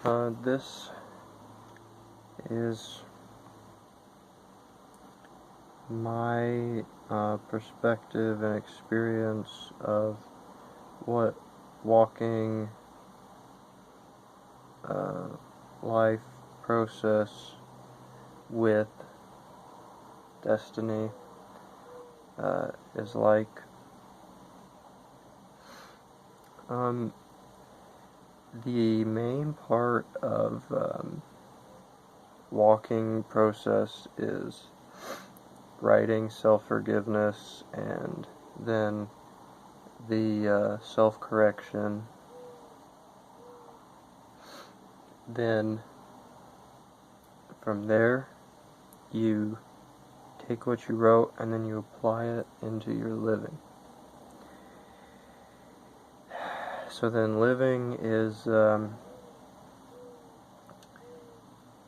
This is my perspective and experience of what walking life process with Desteni is like. The main part of walking process is writing self-forgiveness, and then the self-correction. Then from there you take what you wrote and then you apply it into your living. So then living is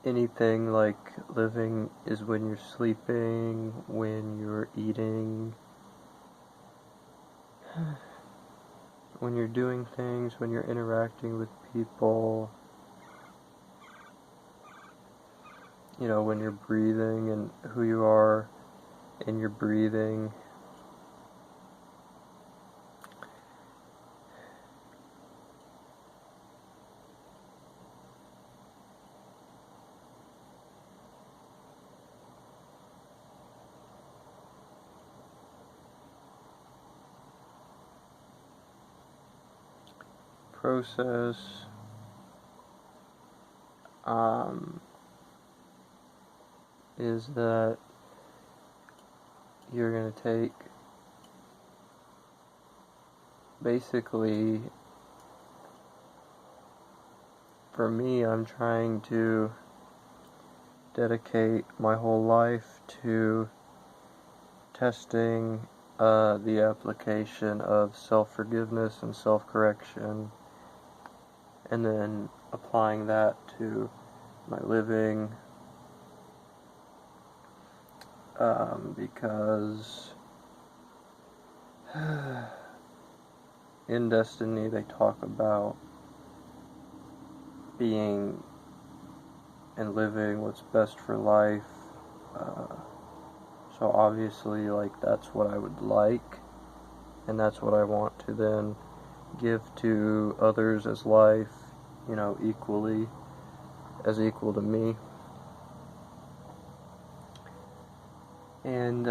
anything. Like living is when you're sleeping, when you're eating, when you're doing things, when you're interacting with people, when you're breathing and who you are in your breathing. Process is that you're going to take, basically, for me, I'm trying to dedicate my whole life to testing the application of self-forgiveness and self-correction, and then applying that to my living, because in Desteni they talk about being and living what's best for life, so obviously, that's what I would like, and that's what I want to then give to others as life, equally, as equal to me. And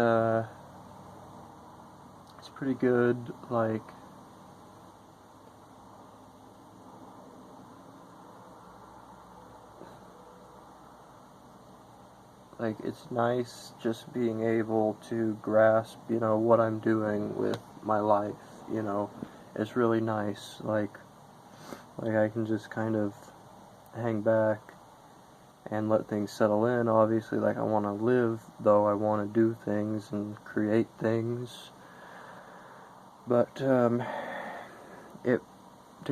it's pretty good, it's nice just being able to grasp, what I'm doing with my life, it's really nice, like I can just kind of hang back and let things settle in. Obviously, I want to live, though I want to do things and create things, but to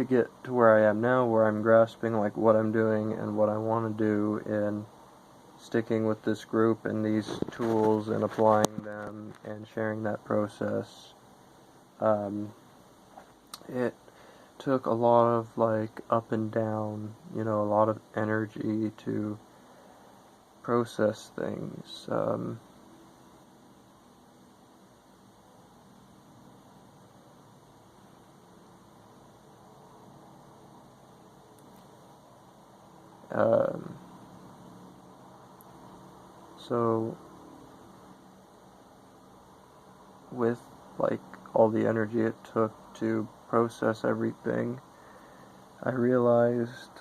get to where I am now, where I'm grasping what I'm doing and what I want to do, and sticking with this group and these tools and applying them and sharing that process, it took a lot of up and down, a lot of energy to process things. So with all the energy it took to process everything, I realized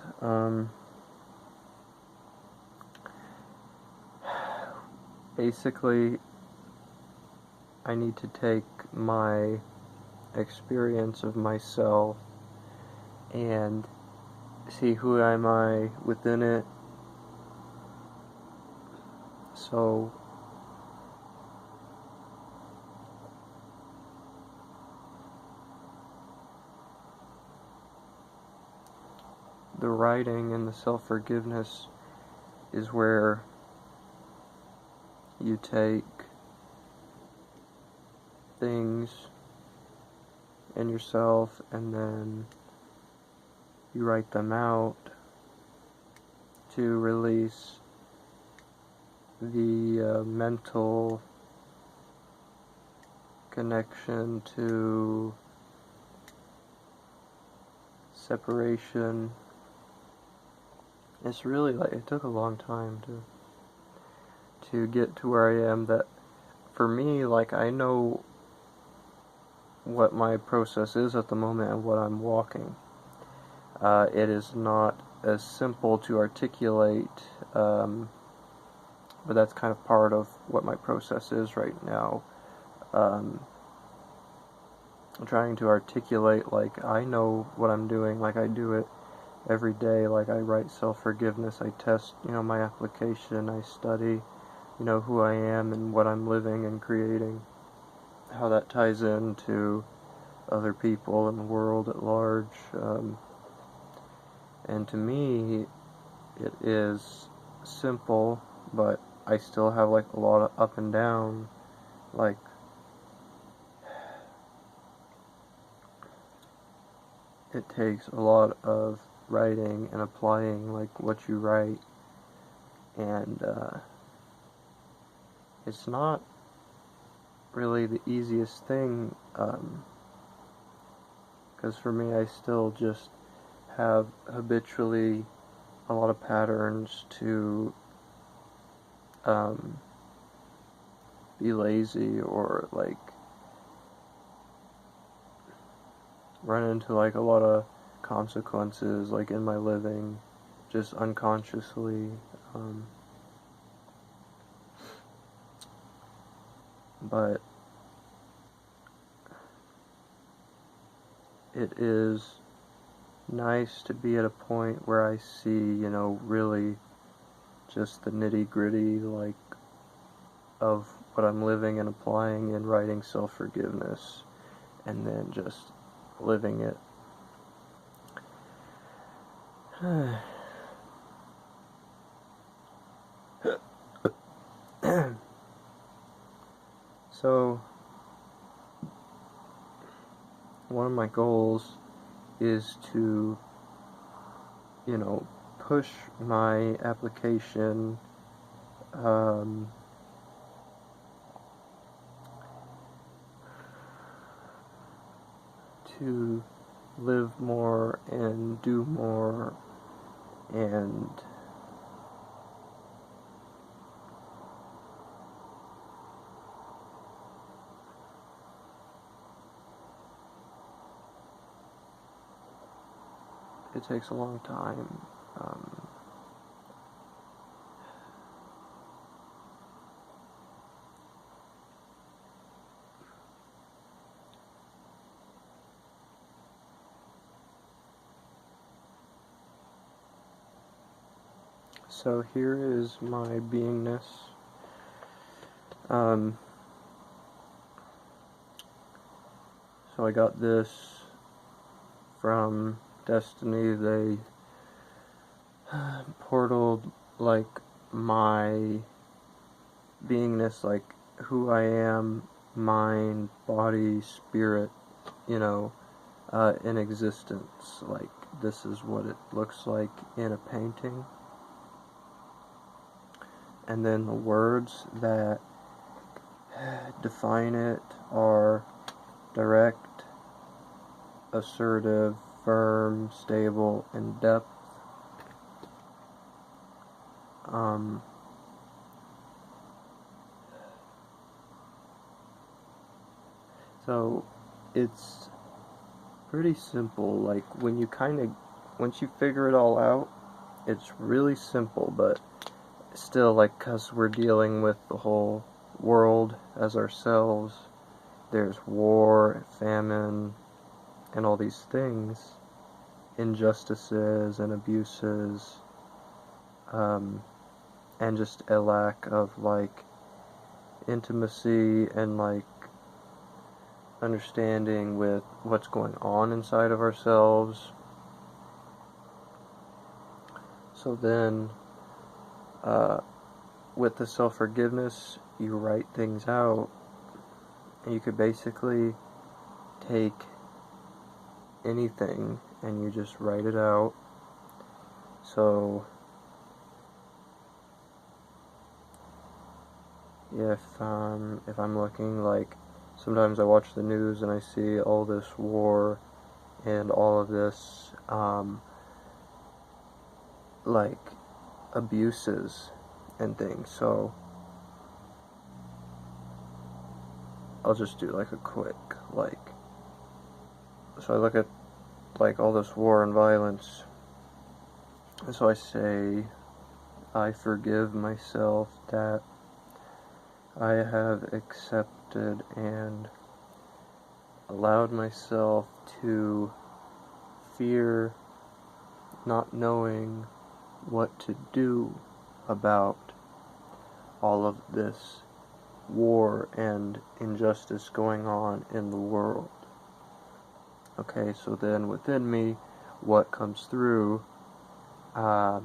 basically I need to take my experience of myself and see who am I within it. So the writing and the self-forgiveness is where you take things in yourself and then you write them out, to release the mental connection to separation. It's really like, it took a long time to get to where I am. That for me, like, I know what my process is at the moment and what I'm walking. It is not as simple to articulate, but that's kind of part of what my process is right now. I'm trying to articulate, like, I know what I'm doing, like, I do it every day, like, I write self-forgiveness, I test, my application, I study, who I am and what I'm living and creating, how that ties into other people and the world at large. And to me, it is simple, but I still have, like, a lot of up and down, like, it takes a lot of writing and applying, like, what you write, and it's not really the easiest thing, because for me, I still just have habitually a lot of patterns to be lazy or, like, run into, like, a lot of consequences, like, in my living, just unconsciously, but it is nice to be at a point where I see, really just the nitty-gritty, like, of what I'm living and applying and writing self-forgiveness, and then just living it. So, one of my goals is to, push my application to live more and do more and it takes a long time. So here is my beingness. So I got this from Desteni. They portaled, like, my beingness, like who I am, mind, body, spirit, in existence. Like, this is what it looks like in a painting. And then the words that define it are direct, assertive, firm, stable, and depth. So it's pretty simple. Like, when you once you figure it all out, it's really simple, but still, like, 'cause we're dealing with the whole world as ourselves, there's war, famine, and all these things, injustices and abuses, and just a lack of, like, intimacy and, like, understanding with what's going on inside of ourselves. So then, with the self-forgiveness, you write things out, and you could basically take anything and you just write it out. So if I'm looking, like, sometimes I watch the news and I see all this war and all of this, like, abuses and things, so I'll just do, like, a quick, like, so I look at, like, all this war and violence, and so I say, I forgive myself that I have accepted and allowed myself to fear not knowing what to do about all of this war and injustice going on in the world. Okay, so then within me, what comes through, that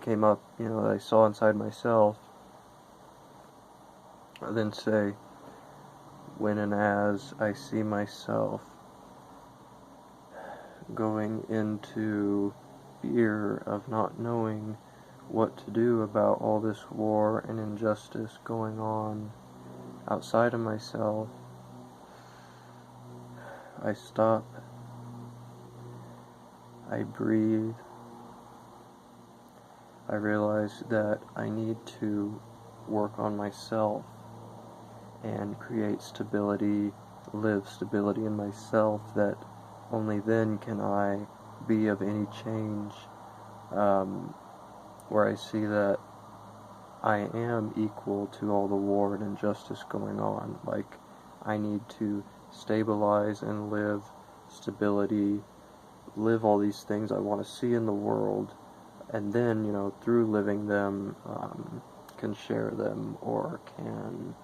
came up, that I saw inside myself, I then say, when and as I see myself going into fear of not knowing what to do about all this war and injustice going on outside of myself, I stop, I breathe, I realize that I need to work on myself and create stability, live stability in myself, that only then can I be of any change, where I see that I am equal to all the war and injustice going on. Like, I need to stabilize and live stability, live all these things I want to see in the world, and then, through living them, can share them, or can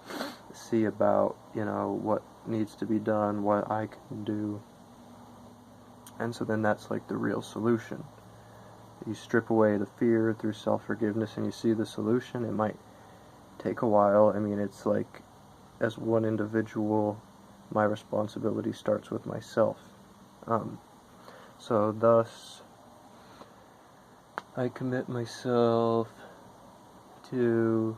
see about, what needs to be done, what I can do. And so then that's like the real solution. You strip away the fear through self-forgiveness and you see the solution. It might take a while. I mean, it's like, as one individual, my responsibility starts with myself. So thus, I commit myself to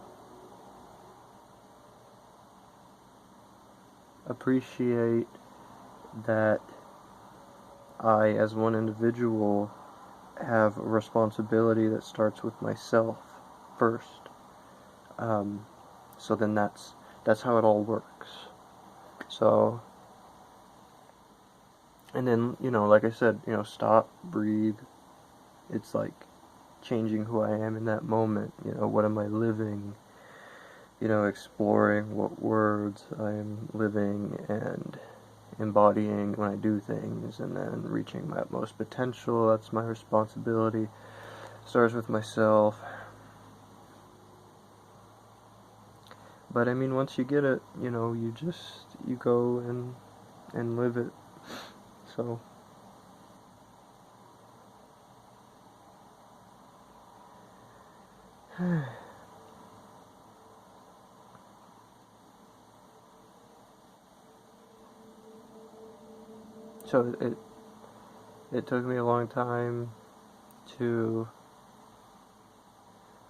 appreciate that I, as one individual, have a responsibility that starts with myself first. So then that's how it all works. So, and then, like I said, stop, breathe. It's like changing who I am in that moment. What am I living? Exploring what words I am living and embodying when I do things, and then reaching my utmost potential. That's my responsibility. Starts with myself. But I mean, once you get it, you go and live it. So so it took me a long time to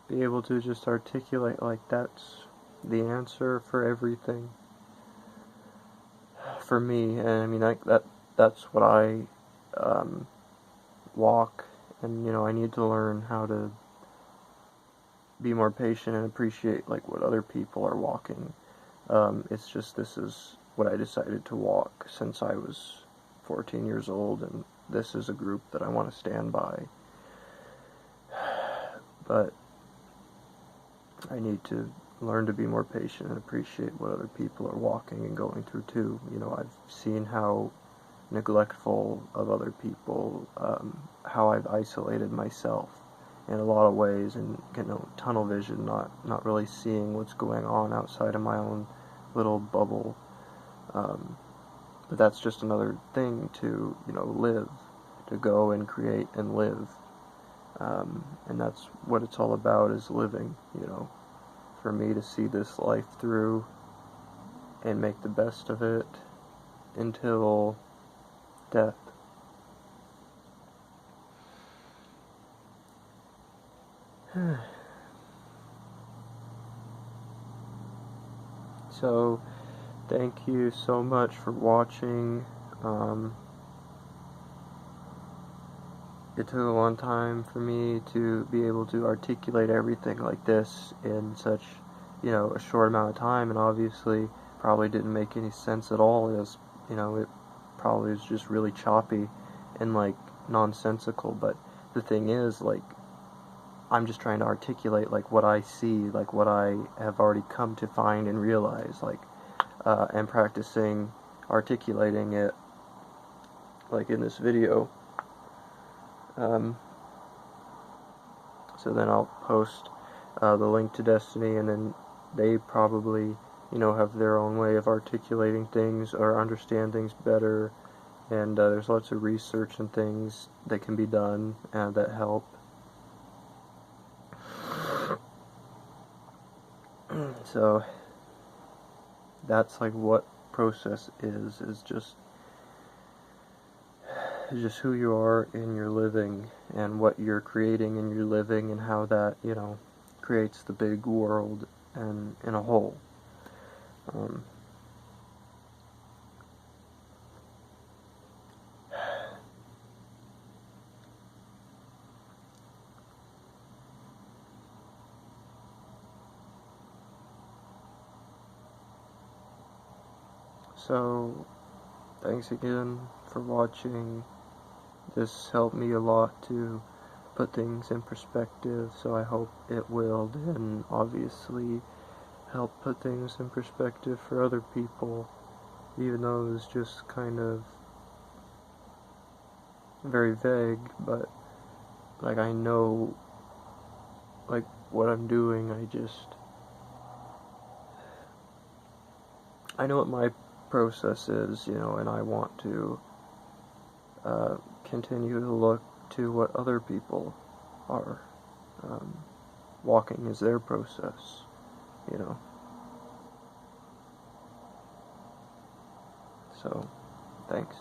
be able to just articulate, like, that's the answer for everything for me. And I mean, that's what I walk, and I need to learn how to be more patient and appreciate, like, what other people are walking. It's just, this is what I decided to walk since I was 14 years old, and this is a group that I want to stand by. But I need to learn to be more patient and appreciate what other people are walking and going through too. I've seen how neglectful of other people, how I've isolated myself in a lot of ways, and tunnel vision, not really seeing what's going on outside of my own little bubble. But that's just another thing to, live, to go and create and live. And that's what it's all about, is living, for me to see this life through and make the best of it until death. So, thank you so much for watching. It took a long time for me to be able to articulate everything like this in such, a short amount of time, and obviously probably didn't make any sense at all. It probably was just really choppy and, like, nonsensical, but the thing is, like, I'm just trying to articulate, like, what I see, like, what I have already come to find and realize, like, and practicing articulating it, like, in this video. So then I'll post the link to Desteni, and then they probably, have their own way of articulating things or understand things better, and there's lots of research and things that can be done that help. So that's like what process is just who you are in your living and what you're creating in your living, and how that, creates the big world and in a whole. So, thanks again for watching. This helped me a lot to put things in perspective, so I hope it will then obviously help put things in perspective for other people, even though it was just kind of very vague. But, like, I know, like, what I'm doing. I know what my process is, and I want to continue to look to what other people are walking as their process, So, thanks.